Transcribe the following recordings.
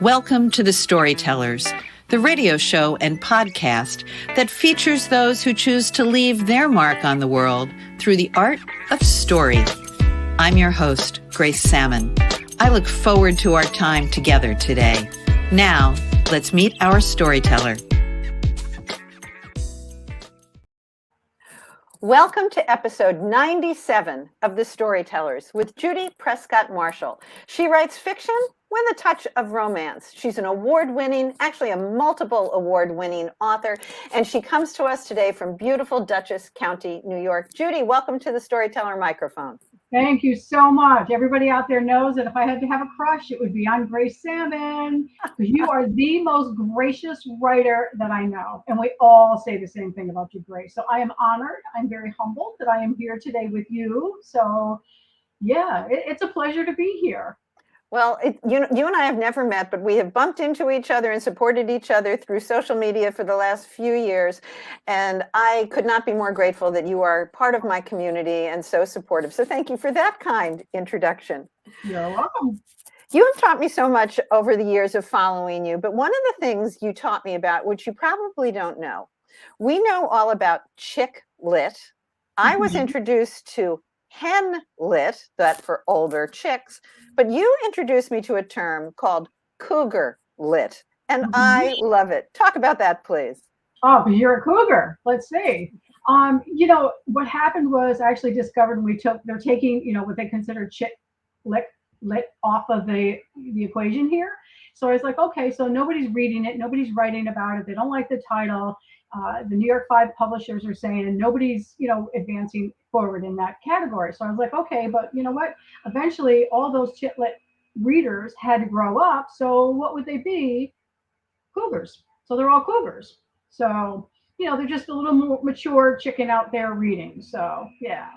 Welcome to the Storytellers, the radio show and podcast that features those who choose to leave their mark on the world through the art of story. I'm your host, Grace Sammon. I look forward to our time together today. Now, let's meet our storyteller. Welcome to episode 97 of The Storytellers with Judy Prescott Marshall. She writes fiction with a touch of romance. She's an award-winning, actually a multiple award-winning author, and she comes to us today from beautiful Dutchess County, New York. Judy, welcome to the Storyteller microphone. Thank you so much. Everybody out there knows that if I had to have a crush, it would be on Grace Sammon, because you are the most gracious writer that I know. And we all say the same thing about you, Grace. So I am honored. I'm very humbled that I am here today with you. So yeah, it's a pleasure to be here. Well, you and I have never met, but we have bumped into each other and supported each other through social media for the last few years. And I could not be more grateful that you are part of my community and so supportive. So thank you for that kind introduction. You're welcome. You have taught me so much over the years of following you, but one of the things you taught me about, which you probably don't know, we know all about chick lit. I was introduced to hen lit, that for older chicks, but you introduced me to a term called cougar lit, and I love it. Talk about that, please. Oh, because you're a cougar. Let's see. What happened was I actually discovered they're taking, what they consider chick lit off of the equation here. So I was like, okay, so nobody's reading it, nobody's writing about it, they don't like the title. The New York 5 publishers are saying, and nobody's, advancing forward in that category. So I was like, okay, but you know what? Eventually, all those chiclet readers had to grow up. So what would they be? Cougars. So they're all cougars. So, they're just a little more mature chicken out there reading. So, yeah.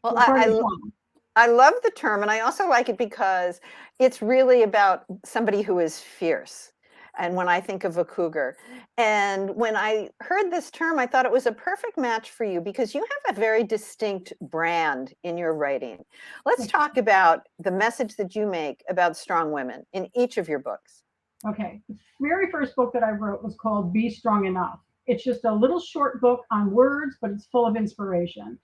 Well, I love the term, and I also like it because it's really about somebody who is fierce. And when I think of a cougar, and when I heard this term, I thought it was a perfect match for you because you have a very distinct brand in your writing. Let's talk about the message that you make about strong women in each of your books. Okay. The very first book that I wrote was called Be Strong Enough. It's just a little short book on words, but it's full of inspiration.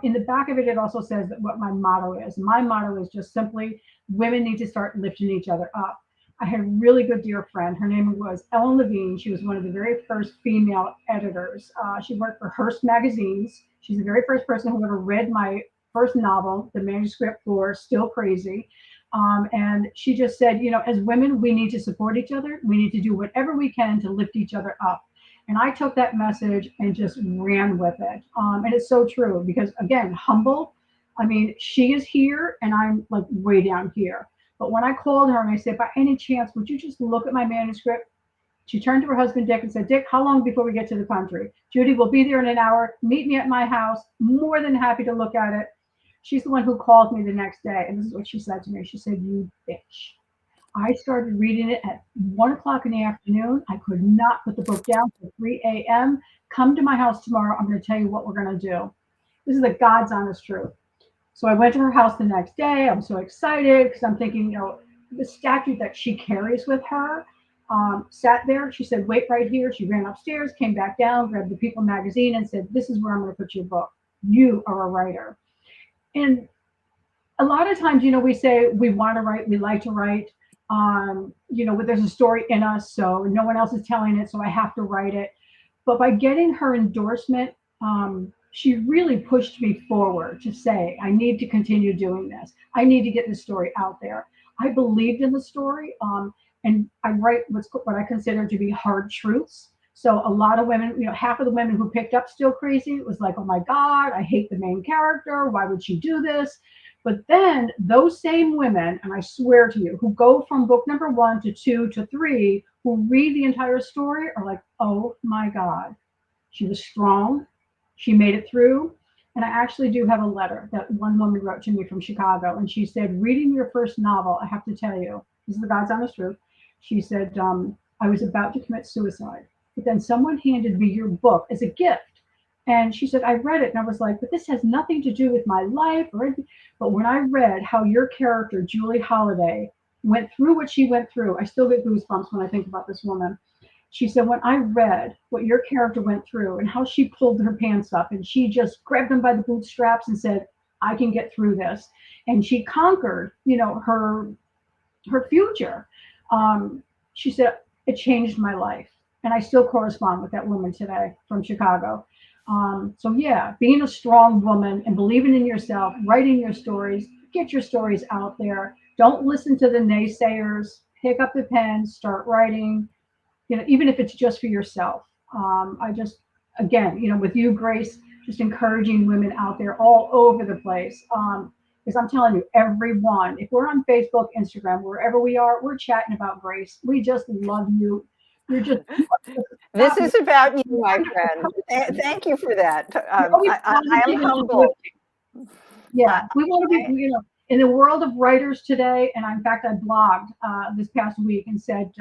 In the back of it, it also says that what my motto is. My motto is just simply, women need to start lifting each other up. I had a really good dear friend. Her name was Ellen Levine. She was one of the very first female editors. She worked for Hearst magazines. She's the very first person who ever read my first novel, the manuscript for Still Crazy. And she just said, as women, we need to support each other. We need to do whatever we can to lift each other up. And I took that message and just ran with it. And it's so true because, again, humble. I mean, she is here and I'm like way down here. But when I called her and I said, by any chance, would you just look at my manuscript? She turned to her husband, Dick, and said, Dick, how long before we get to the country? Judy, we'll be there in an hour. Meet me at my house. More than happy to look at it. She's the one who called me the next day. And this is what she said to me. She said, you bitch. I started reading it at 1 o'clock in the afternoon. I could not put the book down till 3 a.m. Come to my house tomorrow. I'm going to tell you what we're going to do. This is the God's honest truth. So I went to her house the next day. I'm so excited because I'm thinking, the statue that she carries with her sat there. She said, wait right here. She ran upstairs, came back down, grabbed the People magazine and said, this is where I'm going to put your book. You are a writer. And a lot of times, we say we want to write, we like to write. There's a story in us, so no one else is telling it, so I have to write it. But by getting her endorsement, she really pushed me forward to say, I need to continue doing this. I need to get this story out there. I believed in the story, and I write what I consider to be hard truths. So a lot of women, half of the women who picked up Still Crazy, it was like, oh my God, I hate the main character. Why would she do this? But then those same women, and I swear to you, who go from book number 1 to 2 to 3, who read the entire story are like, oh my God, she was strong. She made it through. And I actually do have a letter that one woman wrote to me from Chicago. And she said, reading your first novel, I have to tell you, this is the God's honest truth. She said, I was about to commit suicide, but then someone handed me your book as a gift. And she said, I read it and I was like, but this has nothing to do with my life or anything. But when I read how your character, Julie Holiday, went through what she went through. I still get goosebumps when I think about this woman. She said, when I read what your character went through and how she pulled her pants up and she just grabbed them by the bootstraps and said, I can get through this. And she conquered, her future. She said, it changed my life. And I still correspond with that woman today from Chicago. So yeah, being a strong woman and believing in yourself, writing your stories, get your stories out there. Don't listen to the naysayers. Pick up the pen, start writing. Even if it's just for yourself. I just, again, with you, Grace, just encouraging women out there all over the place. Because I'm telling you, everyone, if we're on Facebook, Instagram, wherever we are, we're chatting about Grace. We just love you. You're just. This is about you, my friend. Thank you for that. I am humble. Yeah, we want to be, in the world of writers today. And in fact, I blogged this past week and said,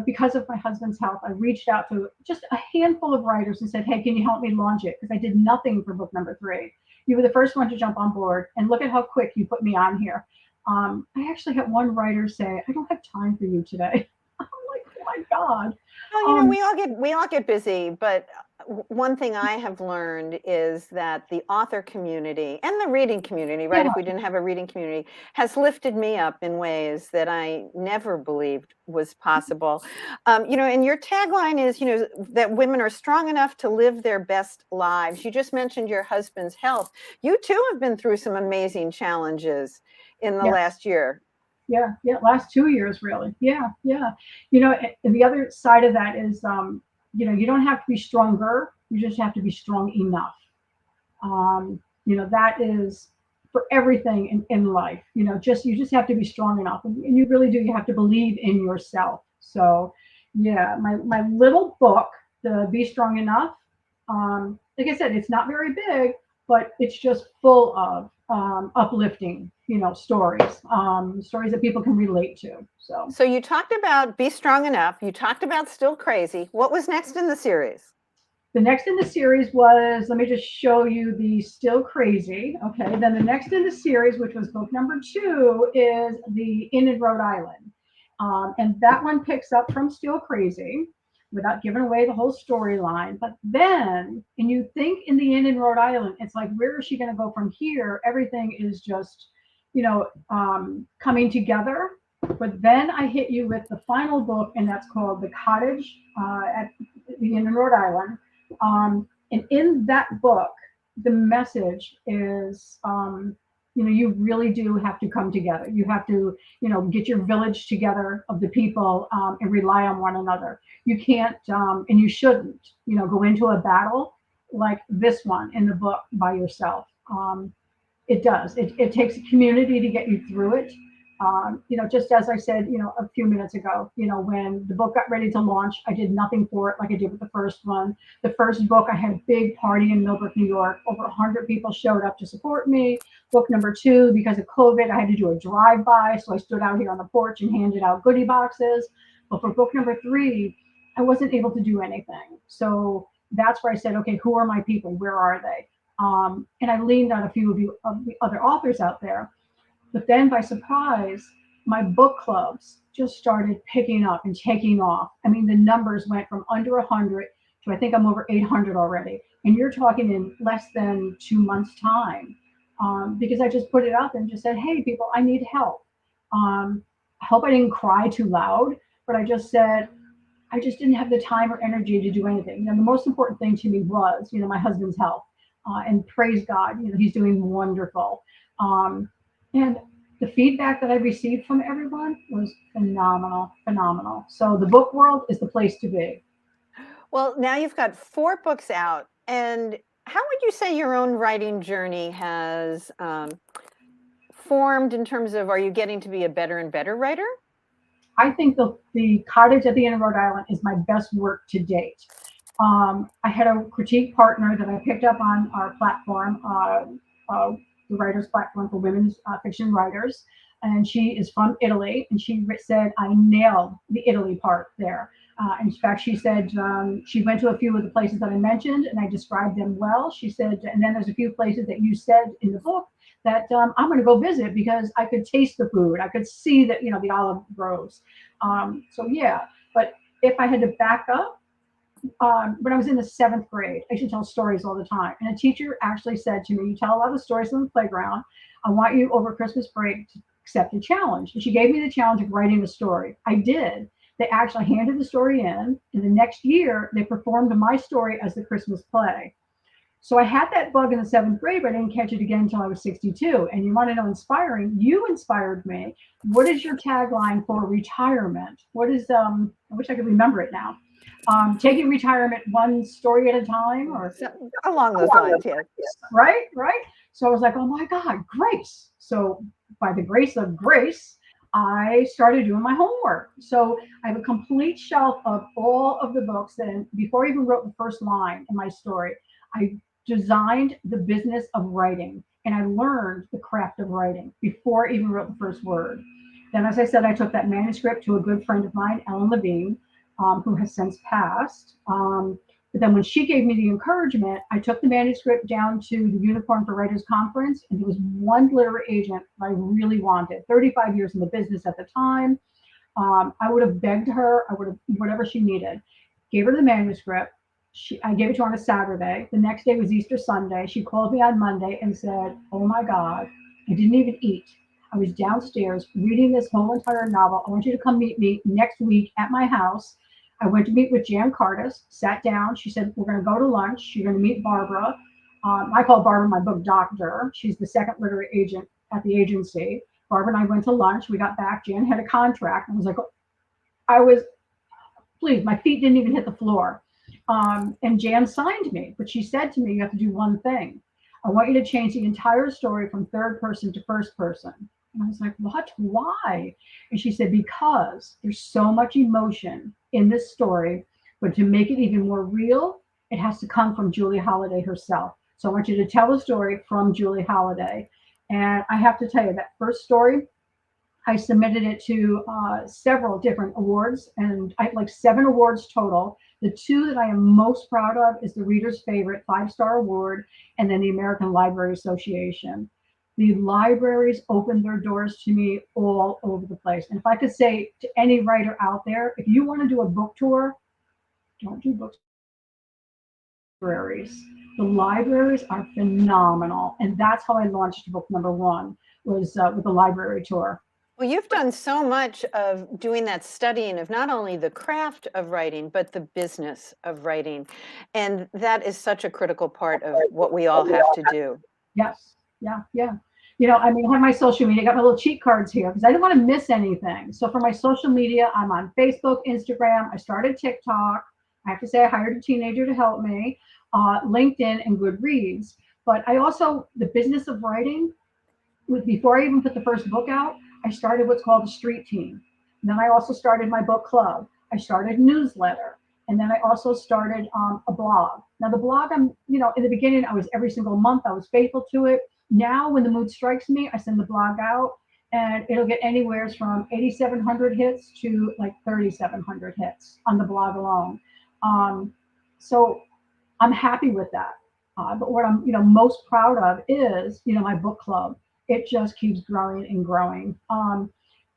because of my husband's health, I reached out to just a handful of writers and said, hey, can you help me launch it? Because I did nothing for book number 3. You were the first one to jump on board. And look at how quick you put me on here. I actually had one writer say, I don't have time for you today. I'm like, oh my God. Well, we all get busy, but one thing I have learned is that the author community and the reading community, right? Yeah. If we didn't have a reading community, has lifted me up in ways that I never believed was possible. And your tagline is, that women are strong enough to live their best lives. You just mentioned your husband's health. You too have been through some amazing challenges in the last year. Yeah, last 2 years, really. Yeah. And the other side of that is, you don't have to be stronger. You just have to be strong enough. That is for everything in life. You just have to be strong enough, and you really do. You have to believe in yourself. So, yeah, my little book, the Be Strong Enough. Like I said, it's not very big, but it's just full of uplifting, stories, stories that people can relate to. So you talked about Be Strong Enough. You talked about Still Crazy. What was next in the series? The next in the series was, let me just show you the Still Crazy. Okay, then the next in the series, which was book number 2, is the Inn in Rhode Island. And that one picks up from Still Crazy without giving away the whole storyline. But then, and you think in the Inn in Rhode Island, it's like, where is she going to go from here? Everything is just, coming together. But then I hit you with the final book, and that's called The Cottage at the Inn in Rhode Island. And in that book, the message is, you really do have to come together. You have to, get your village together of the people and rely on one another. You can't, and you shouldn't, go into a battle like this one in the book by yourself. It does. It takes a community to get you through it. Just as I said, a few minutes ago, when the book got ready to launch, I did nothing for it like I did with the first one. The first book, I had a big party in Millbrook, New York. Over 100 people showed up to support me. Book number 2, because of COVID, I had to do a drive-by. So I stood out here on the porch and handed out goodie boxes. But for book number 3, I wasn't able to do anything. So that's where I said, okay, who are my people? Where are they? And I leaned on a few of the other authors out there. But then by surprise, my book clubs just started picking up and taking off. I mean, the numbers went from under 100 to I think I'm over 800 already. And you're talking in less than 2 months' time. Because I just put it out there and just said, hey, people, I need help. I hope I didn't cry too loud, but I just said, I just didn't have the time or energy to do anything. The most important thing to me was, my husband's health. And praise God, he's doing wonderful. And the feedback that I received from everyone was phenomenal. So the book world is the place to be. Well, now you've got 4 books out. And how would you say your own writing journey has formed in terms of, are you getting to be a better and better writer? I think the Cottage at the Inn of Rhode Island is my best work to date. I had a critique partner that I picked up on our platform, the writers platform for women's fiction writers. And she is from Italy. And she said, I nailed the Italy part there. In fact, she said she went to a few of the places that I mentioned and I described them well. She said, and then there's a few places that you said in the book that I'm going to go visit because I could taste the food. I could see that, the olive groves. So yeah, but if I had to back up, when I was in the seventh grade, I used to tell stories all the time. And a teacher actually said to me, "You tell a lot of stories on the playground. I want you over Christmas break to accept a challenge." And she gave me the challenge of writing a story. I did. They actually handed the story in. And the next year, they performed my story as the Christmas play. So I had that bug in the seventh grade, but I didn't catch it again until I was 62. And you want to know inspiring? You inspired me. What is your tagline for retirement? What is, I wish I could remember it now. Taking retirement one story at a time, or along those lines, yes. Right, right. So I was like, oh my God, Grace. So by the grace of Grace, I started doing my homework. So I have a complete shelf of all of the books. And before I even wrote the first line in my story, I designed the business of writing, and I learned the craft of writing before I even wrote the first word. Then, as I said, I took that manuscript to a good friend of mine, Ellen Levine, who has since passed. But then when she gave me the encouragement, I took the manuscript down to the Unicorn for Writers Conference, and there was one literary agent I really wanted, 35 years in the business at the time. I would have begged her, I would have, whatever she needed. Gave her the manuscript. I gave it to her on a Saturday. The next day was Easter Sunday. She called me on Monday and said, "Oh my God, I didn't even eat. I was downstairs reading this whole entire novel. I want you to come meet me next week at my house." I went to meet with Jan Cardis, sat down. She said, "We're going to go to lunch. You're going to meet Barbara." I call Barbara my book doctor. She's the second literary agent at the agency. Barbara and I went to lunch. We got back. Jan had a contract. I was like, I was, please, my feet didn't even hit the floor. And Jan signed me, but she said to me, "You have to do one thing. I want you to change the entire story from third person to first person." And I was like, "What? Why?" And she said, "Because there's so much emotion in this story, but to make it even more real, it has to come from Julie Holliday herself. So I want you to tell the story from Julie Holliday." And I have to tell you, that first story, I submitted it to several different awards, and I had like 7 awards total. The 2 that I am most proud of is the Reader's Favorite 5-star award, and then the American Library Association. The libraries opened their doors to me all over the place. And if I could say to any writer out there, if you want to do a book tour, don't do book libraries. The libraries are phenomenal, and that's how I launched book number 1, was with the library tour. Well, you've done so much of doing that studying of not only the craft of writing, but the business of writing. And that is such a critical part of what we all have to do. Yes. Yeah. Yeah. I mean, I have my social media. I got my little cheat cards here because I didn't want to miss anything. So for my social media, I'm on Facebook, Instagram. I started TikTok. I have to say I hired a teenager to help me, LinkedIn and Goodreads. But I also, the business of writing, before I even put the first book out, I started what's called a street team. And then I also started my book club. I started a newsletter. And then I also started a blog. Now the blog, in the beginning, I was every single month, I was faithful to it. Now when the mood strikes me, I send the blog out, and it'll get anywhere from 8,700 hits to like 3,700 hits on the blog alone. So I'm happy with that. But what I'm, most proud of is, my book club. It just keeps growing and growing.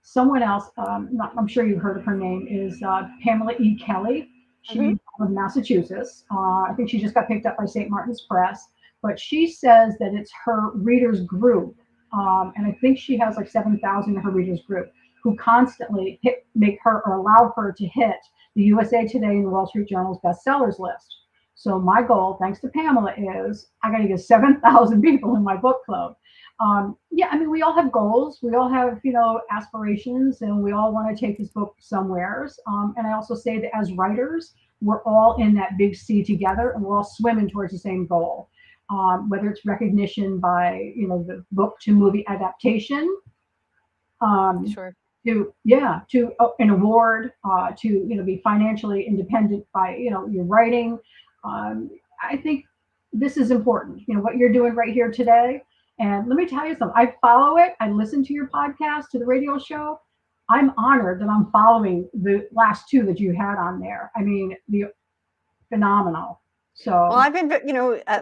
Someone else, I'm sure you've heard of her name, is Pamela E. Kelly. She's from Massachusetts. I think she just got picked up by St. Martin's Press. But she says that it's her readers group, and I think she has like 7,000 in her readers group, who constantly make her or allow her to hit the USA Today and the Wall Street Journal's bestsellers list. So my goal, thanks to Pamela, is I got to get 7,000 people in my book club. Yeah, I mean, we all have goals. We all have, aspirations, and we all want to take this book somewheres. And I also say that as writers, we're all in that big sea together, and we're all swimming towards the same goal. Whether it's recognition by, the book to movie adaptation, Sure. to an award, to be financially independent by your writing. I think this is important. What you're doing right here today. And let me tell you something. I follow it. I listen to your podcast, to the radio show. I'm honored that I'm following the last 2 that you had on there. I mean, phenomenal. Well, So I've been,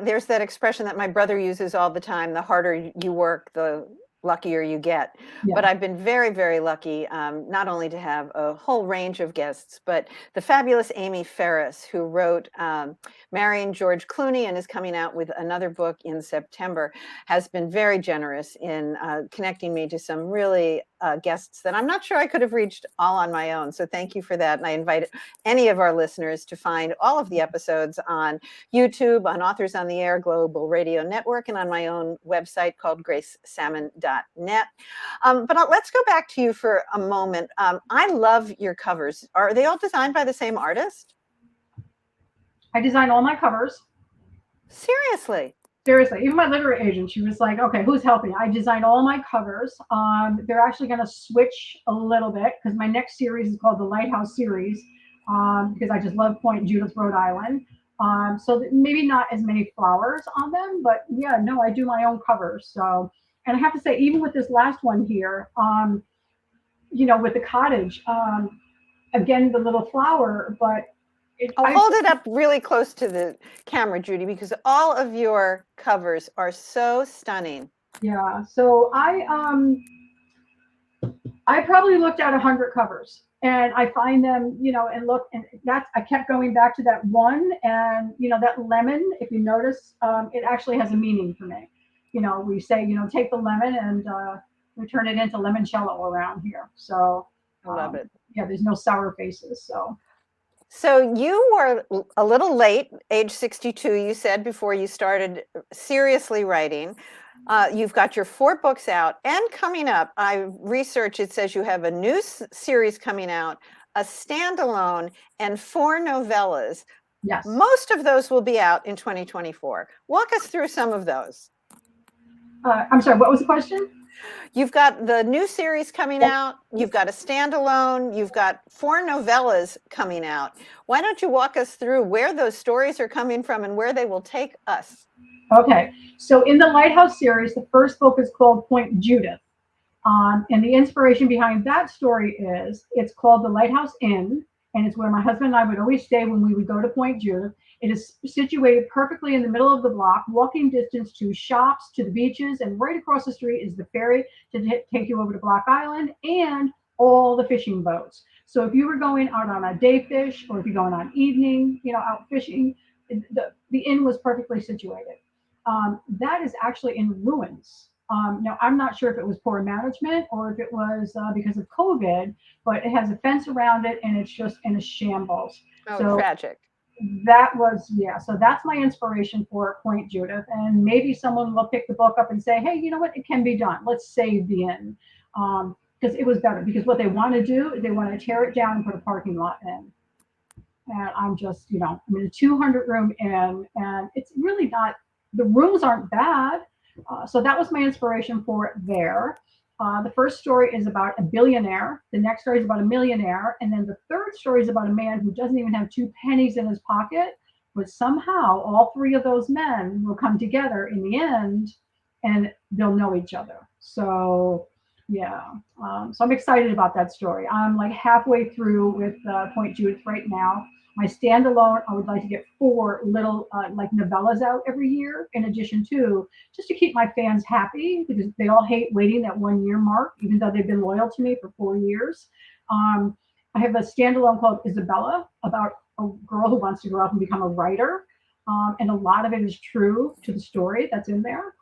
there's that expression that my brother uses all the time: the harder you work, the luckier you get. But yeah. I've been very, very lucky, not only to have a whole range of guests, but the fabulous Amy Ferris, who wrote Marrying George Clooney and is coming out with another book in September, has been very generous in connecting me to some really guests that I'm not sure I could have reached all on my own. So thank you for that. And I invite any of our listeners to find all of the episodes on YouTube, on Authors on the Air Global Radio Network, and on my own website called gracesammon.net. But let's go back to you for a moment. I love your covers. Are they all designed by the same artist? I design all my covers. Seriously? Seriously, even my literary agent, she was like, okay, who's helping? I designed all my covers. They're actually going to switch a little bit because my next series is called the Lighthouse series, because I just love Point Judith, Rhode Island. So maybe not as many flowers on them, but yeah, no, I do my own covers. So, and I have to say, even with this last one here, with the cottage, again, the little flower, but Hold it up really close to the camera, Judy, because all of your covers are so stunning. Yeah, so I probably looked at 100 covers, and I find them, and look, and I kept going back to that one, and that lemon, if you notice, it actually has a meaning for me. We say, take the lemon and we turn it into limoncello around here. So I love it. Yeah, there's no sour faces. So you were a little late, age 62, you said, before you started seriously writing. You've got your 4 books out and coming up. I researched, it says you have a new series coming out, a standalone, and 4 novellas. Yes. Most of those will be out in 2024. Walk us through some of those. I'm sorry, what was the question? You've got the new series coming out. You've got a standalone. You've got 4 novellas coming out. Why don't you walk us through where those stories are coming from and where they will take us? Okay. So in the Lighthouse series, the first book is called Point Judith. And the inspiration behind that story is it's called the Lighthouse Inn, and it's where my husband and I would always stay when we would go to Point Judith. It is situated perfectly in the middle of the block, walking distance to shops, to the beaches, and right across the street is the ferry to take you over to Block Island and all the fishing boats. So if you were going out on a day fish, or if you're going on evening, out fishing, the inn was perfectly situated. That is actually in ruins. Now, I'm not sure if it was poor management or if it was because of COVID, but it has a fence around it and it's just in a shambles. Oh, so tragic. So that's my inspiration for Point Judith. And maybe someone will pick the book up and say, hey, you know what? It can be done. Let's save the inn. Because it was better. Because what they want to do is they want to tear it down and put a parking lot in. And I'm just, I'm in a 200-room inn, and it's really not, the rooms aren't bad. So that was my inspiration for it there. The first story is about a billionaire. The next story is about a millionaire. And then the third story is about a man who doesn't even have 2 pennies in his pocket. But somehow all 3 of those men will come together in the end and they'll know each other. So, yeah. So I'm excited about that story. I'm like halfway through with Point Judith right now. My standalone, I would like to get 4 little like novellas out every year, in addition to, just to keep my fans happy, because they all hate waiting that 1-year mark, even though they've been loyal to me for 4 years. I have a standalone called Isabella, about a girl who wants to grow up and become a writer. And a lot of it is true to the story that's in there.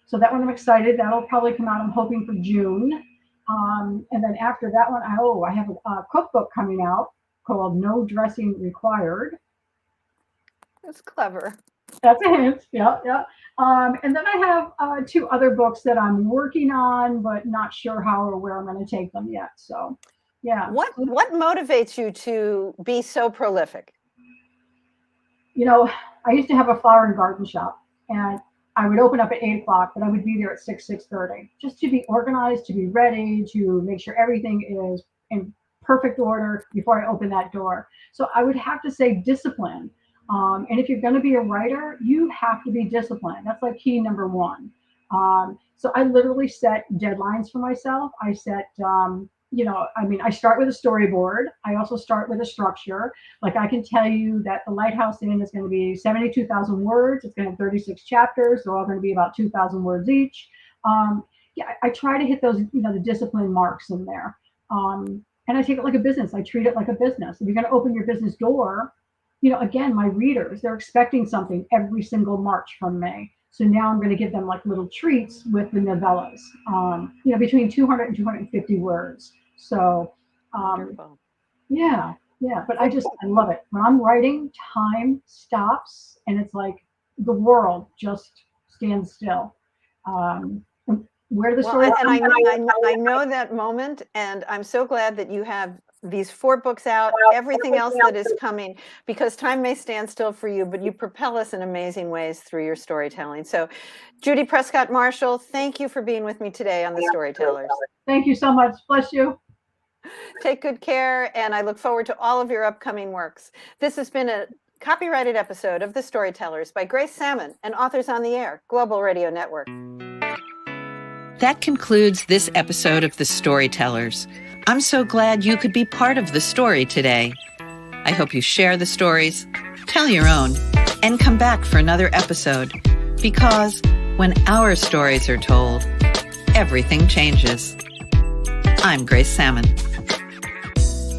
So that one I'm excited. That'll probably come out, I'm hoping, for June. And then after that one, I have a cookbook coming out called No Dressing Required. That's clever. That's a hint. Yeah, yeah. And then I have 2 other books that I'm working on, but not sure how or where I'm going to take them yet. So, yeah. What motivates you to be so prolific? I used to have a flower and garden shop, and I would open up at 8 o'clock, but I would be there at 6:30, just to be organized, to be ready, to make sure everything is in perfect order before I open that door. So I would have to say discipline. And if you're going to be a writer, you have to be disciplined. That's like key number 1. So I literally set deadlines for myself. I set I start with a storyboard. I also start with a structure. Like I can tell you that the Lighthouse Inn is going to be 72,000 words. It's going to have 36 chapters. They're all going to be about 2,000 words each. I try to hit those, the discipline marks in there. And I take it like a business. I treat it like a business. If you're going to open your business door, again, my readers, they're expecting something every single March from me. So now I'm going to give them like little treats with the novellas, between 200 and 250 words. So, yeah. But I love it. When I'm writing, time stops and it's like the world just stands still. Where the story and I know that moment, and I'm so glad that you have these 4 books out, everything else that is coming, because time may stand still for you, but you propel us in amazing ways through your storytelling. So Judy Prescott Marshall, thank you for being with me today on the Storytellers. Thank you so much. Bless you. Take good care, and I look forward to all of your upcoming works. This has been a copyrighted episode of The Storytellers by Grace Sammon and Authors on the Air, Global Radio Network. That concludes this episode of The Storytellers. I'm so glad you could be part of the story today. I hope you share the stories, tell your own, and come back for another episode. Because when our stories are told, everything changes. I'm Grace Sammon.